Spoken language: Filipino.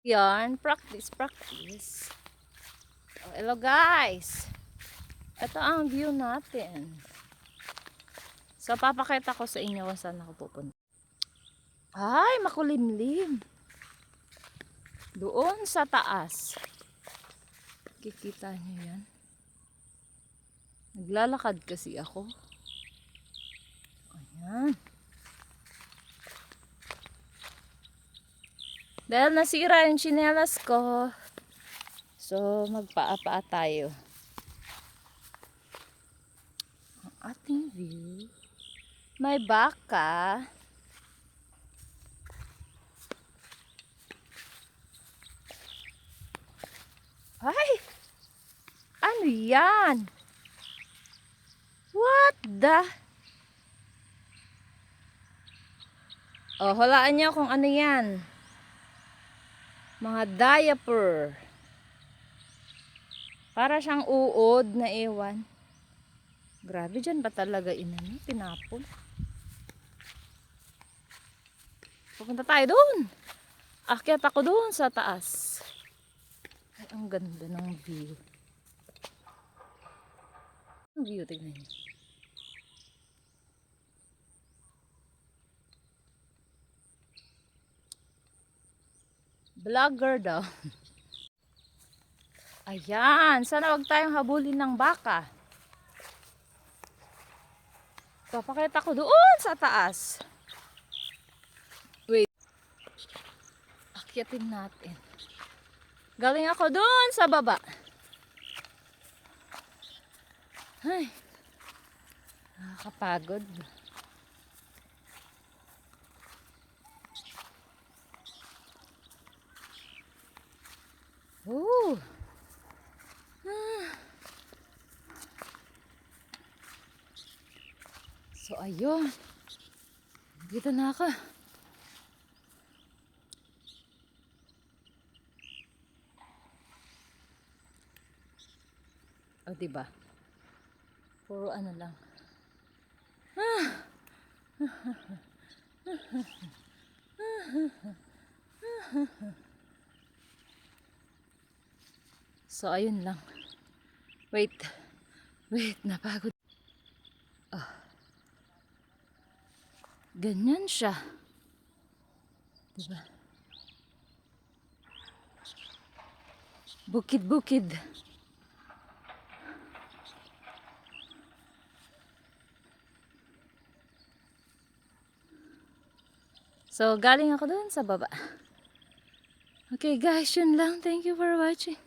Yan, practice. Oh, hello guys. Ito ang view natin. So papakita ko sa inyo kung saan ako pupunta. Ay, makulimlim. Doon sa taas. Kikita niyo yan. Naglalakad kasi ako. Ayan. Dahil nasira yung tsinelas ko, so magpaa-paa tayo. Ang ating view. May baka. Ay! Ano yan? What the? Oh, hulaan niyo kung ano yan. Mga diaper. Para siyang uod na ewan. Grabe, dyan ba talaga inano? Tinapon. Pupunta tayo doon. Akyat ako doon sa taas. Ay, ang ganda ng view. Ang view, tignan niyo. Vlogger daw. Ayan, sana wag tayong habulin ng baka. Papakita ko doon sa taas. Wait. Akyatin natin. Galing ako doon sa baba. Ay. Nakakapagod. Ooh. So ayun. Dito na ako. O diba? Puro ano lang. So ayun lang. Wait. Napagod. Oh. Ganyan siya. Diba? Bukid-bukid. So galing ako doon sa baba. Okay guys, yun lang. Thank you for watching.